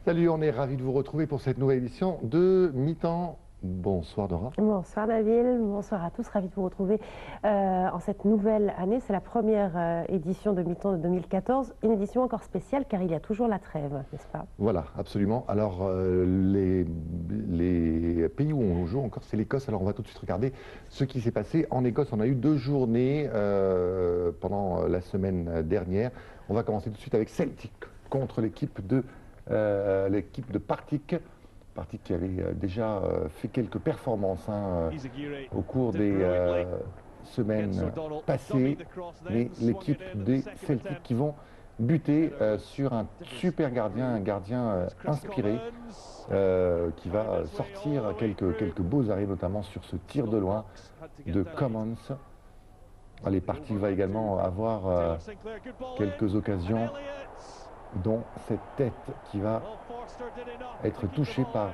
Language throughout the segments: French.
Salut, on est ravis de vous retrouver pour cette nouvelle édition de Mi-temps. Bonsoir Dora. Bonsoir Nabil, bonsoir à tous, ravi de vous retrouver en cette nouvelle année. C'est la première édition de Mi-temps de 2014, une édition encore spéciale car il y a toujours la trêve, n'est-ce pas? Voilà, absolument. Alors les pays où on joue encore, c'est l'Écosse. Alors on va tout de suite regarder ce qui s'est passé. En Écosse, on a eu 2 journées pendant la semaine dernière. On va commencer tout de suite avec Celtic contre l'équipe de Partick. Partick qui avait déjà fait quelques performances au cours des semaines passées, mais l'équipe des Celtics qui vont buter sur un super gardien, un gardien inspiré, qui va sortir quelques beaux arrêts, notamment sur ce tir de loin de Commons. Les Partick va également avoir quelques occasions, dont cette tête qui va être touchée par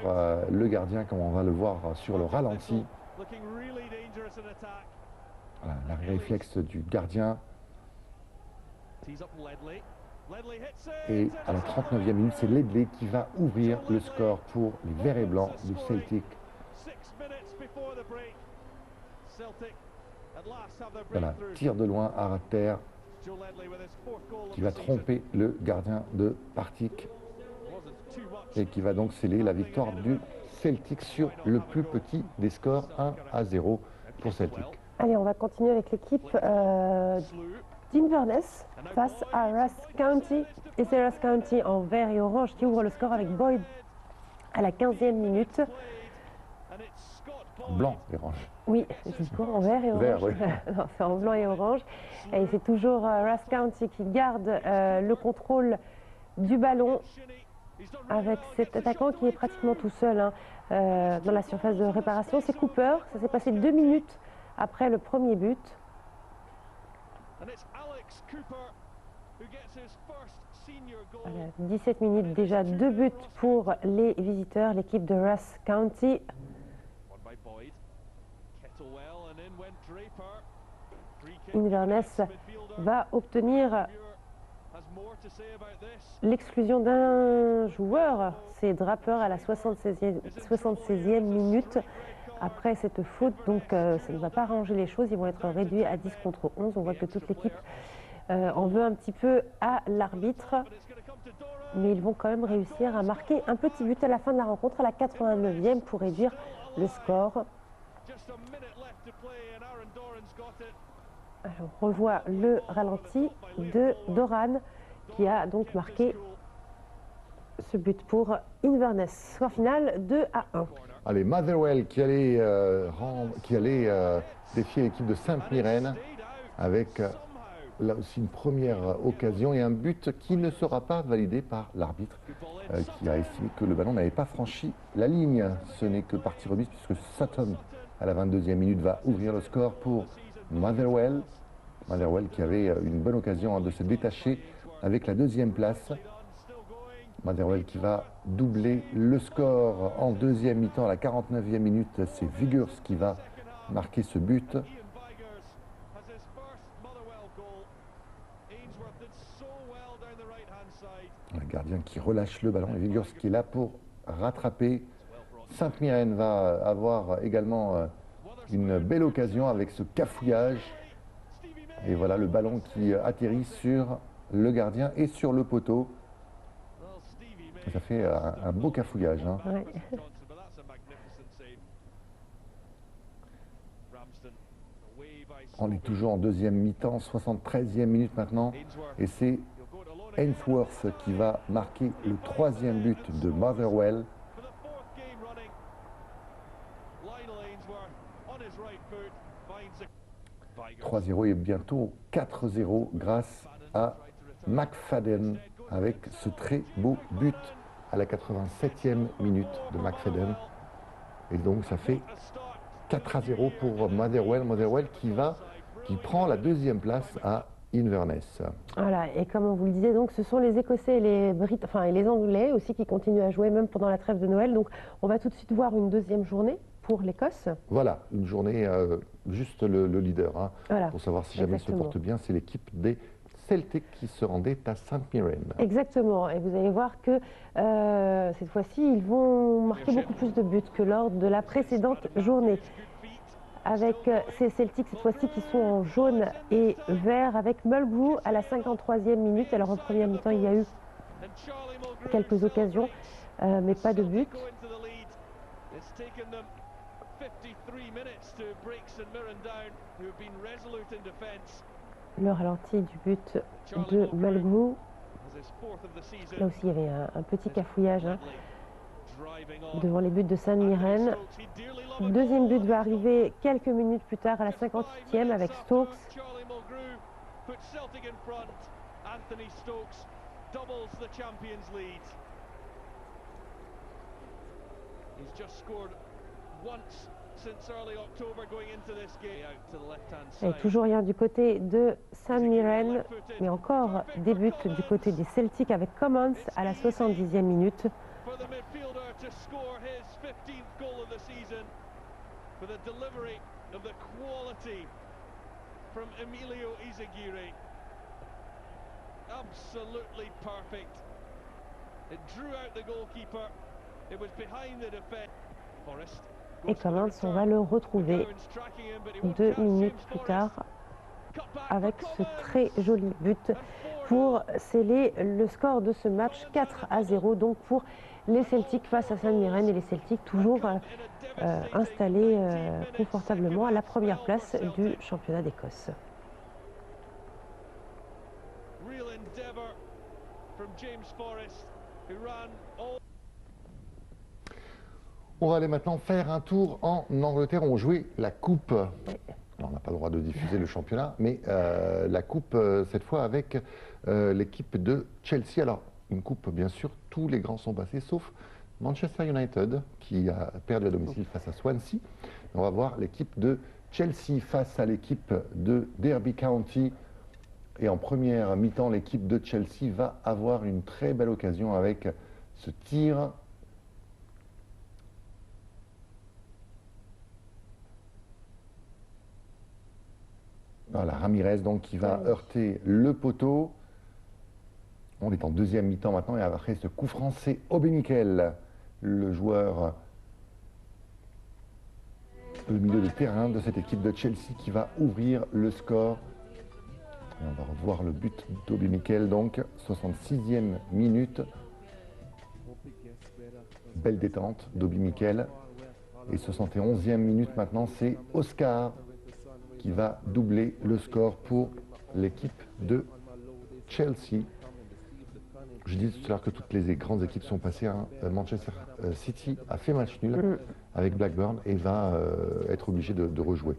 le gardien, comme on va le voir sur le ralenti. Voilà, la réflexe du gardien. Et à la 39e minute, c'est Ledley qui va ouvrir le score pour les Verts et Blancs du Celtic. Voilà, tir de loin à terre qui va tromper le gardien de Partick et qui va donc sceller la victoire du Celtic sur le plus petit des scores, 1-0 pour Celtic. Allez, on va continuer avec l'équipe d'Inverness face à Ross County. Et c'est Ross County en vert et orange qui ouvre le score avec Boyd à la 15e minute. Blanc et orange. Oui, c'est quoi en vert et orange? Vert, oui. Non, c'est en blanc et orange. Et c'est toujours Ross County qui garde le contrôle du ballon avec cet attaquant qui est pratiquement tout seul dans la surface de réparation. C'est Cooper. Ça s'est passé 2 minutes après le premier but. Voilà, 17 minutes déjà, 2 buts pour les visiteurs, l'équipe de Ross County. Inverness va obtenir l'exclusion d'un joueur, c'est Draper à la 76e minute après cette faute, donc ça ne va pas arranger les choses, ils vont être réduits à 10 contre 11. On voit que toute l'équipe en veut un petit peu à l'arbitre, mais ils vont quand même réussir à marquer un petit but à la fin de la rencontre, à la 89e, pour réduire le score. Alors, on revoit le ralenti de Doran qui a donc marqué ce but pour Inverness. Score final 2-1. Allez, Motherwell qui allait défier l'équipe de Saint-Mirren avec là aussi une première occasion et un but qui ne sera pas validé par l'arbitre qui a estimé que le ballon n'avait pas franchi la ligne. Ce n'est que partie remise puisque Sutton à la 22e minute va ouvrir le score pour Motherwell. Motherwell qui avait une bonne occasion de se détacher avec la 2e place. Motherwell qui va doubler le score en 2e mi-temps à la 49e minute. C'est Vigurs qui va marquer ce but. Le gardien qui relâche le ballon et Vigurs qui est là pour rattraper. Saint-Mirren va avoir également une belle occasion avec ce cafouillage. Et voilà le ballon qui atterrit sur le gardien et sur le poteau. Ça fait un beau cafouillage. Ouais. On est toujours en 2e mi-temps, 73e minute maintenant. Et c'est Ainsworth qui va marquer le 3e but de Motherwell. 3-0 et bientôt 4-0 grâce à McFadden avec ce très beau but à la 87e minute de McFadden. Et donc ça fait 4-0 pour Motherwell. Motherwell qui prend la 2e place à Inverness. Voilà, et comme on vous le disait, donc ce sont les Écossais et les et les Anglais aussi qui continuent à jouer même pendant la trêve de Noël. Donc on va tout de suite voir une 2e journée pour l'Écosse. Voilà, une journée juste le leader, Voilà, pour savoir si jamais il se porte bien, c'est l'équipe des Celtic qui se rendait à St Mirren. Exactement, et vous allez voir que cette fois-ci, ils vont marquer beaucoup plus de buts que lors de la précédente journée. Avec ces Celtics cette fois-ci qui sont en jaune et vert, avec Mulgrew à la 53e minute. Alors en première mi-temps, il y a eu quelques occasions, mais pas de but. Le ralenti du but de Mulgrew. Là aussi, il y avait un petit cafouillage devant les buts de St Mirren. Deuxième but va arriver quelques minutes plus tard à la 58e avec Stokes. Et toujours rien du côté de St Mirren, mais encore des buts du côté des Celtics avec Commons à la 70e minute. Et Commons, on va le retrouver 2 minutes plus tard avec ce très joli but pour sceller le score de ce match 4-0 donc pour les Celtics face à St Mirren, et les Celtics toujours installés confortablement à la première place du championnat d'Écosse. On va aller maintenant faire un tour en Angleterre. On jouait la coupe. Oui. Alors, on n'a pas le droit de diffuser le championnat, mais la coupe, cette fois avec l'équipe de Chelsea. Alors, une coupe, bien sûr, tous les grands sont passés, sauf Manchester United, qui a perdu à domicile face à Swansea. On va voir l'équipe de Chelsea face à l'équipe de Derby County. Et en première mi-temps, l'équipe de Chelsea va avoir une très belle occasion avec ce tir. Voilà, Ramirez donc qui va heurter le poteau. On est en deuxième mi-temps maintenant, et après ce coup franc, c'est Obi-Mikel, le joueur, le milieu de terrain de cette équipe de Chelsea, qui va ouvrir le score. Et on va revoir le but d'Obi-Mikel, donc 66e minute. Belle détente d'Obi-Mikel. Et 71e minute maintenant, c'est Oscar qui va doubler le score pour l'équipe de Chelsea. Je disais tout à l'heure que toutes les grandes équipes sont passées. Manchester City a fait match nul avec Blackburn et va être obligé de rejouer.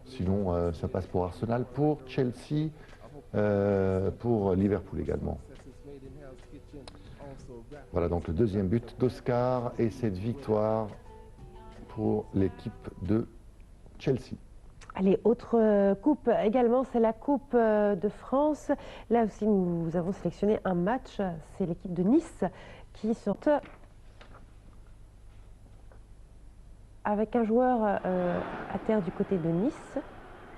Sinon, ça passe pour Arsenal, pour Chelsea, pour Liverpool également. Voilà donc le deuxième but d'Oscar et cette victoire pour l'équipe de Chelsea. Allez, autre coupe également, c'est la Coupe de France. Là aussi, nous avons sélectionné un match. C'est l'équipe de Nice qui sort avec un joueur à terre du côté de Nice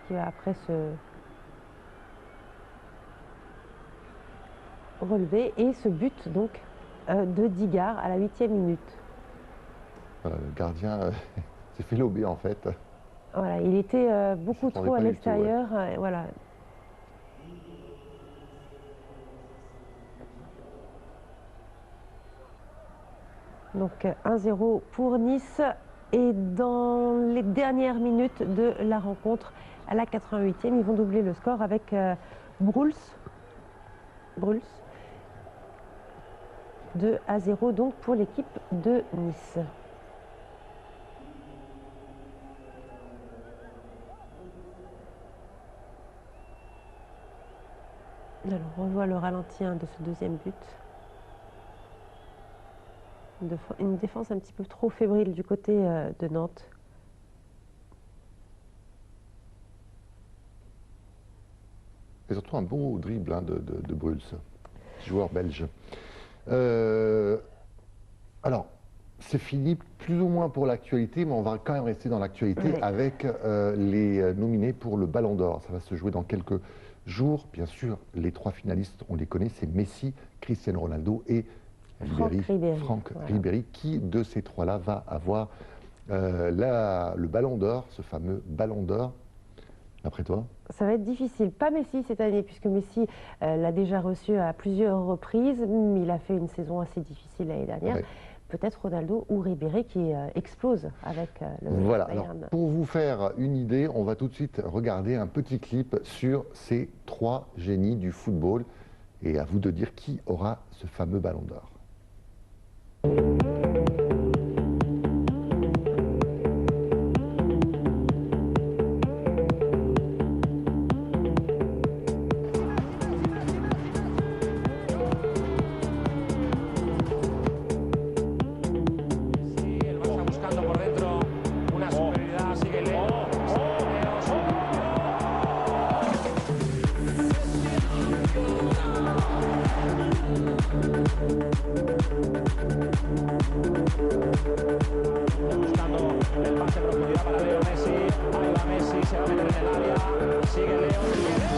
qui va après se relever, et ce but donc de Digard à la 8e minute. Voilà, le gardien s'est fait lober en fait. Voilà, il était beaucoup trop à l'extérieur. Ouais. Voilà. Donc 1-0 pour Nice. Et dans les dernières minutes de la rencontre, à la 88e, ils vont doubler le score avec Bruls. 2-0 donc pour l'équipe de Nice. Alors, on voit le ralenti de ce deuxième but. Une défense un petit peu trop fébrile du côté de Nantes. Et surtout un bon dribble de Bruls, joueur belge. Alors, c'est fini plus ou moins pour l'actualité, mais on va quand même rester dans l'actualité avec les nominés pour le Ballon d'Or. Ça va se jouer dans quelques jour. Bien sûr, les trois finalistes, on les connaît, c'est Messi, Cristiano Ronaldo et Franck Ribéry. Qui de ces trois-là va avoir le ballon d'or, ce fameux ballon d'or, d'après toi? Ça va être difficile. Pas Messi cette année, puisque Messi l'a déjà reçu à plusieurs reprises. Il a fait une saison assez difficile l'année dernière. Ouais. Peut-être Ronaldo ou Ribéry qui explose avec le Voilà. Alors, pour vous faire une idée, on va tout de suite regarder un petit clip sur ces trois génies du football. Et à vous de dire qui aura ce fameux ballon d'or. Buscando el pase en profundidad para Leo Messi. Ahí va Messi, se va a meter en el área. Sigue Leo, sigue Leo.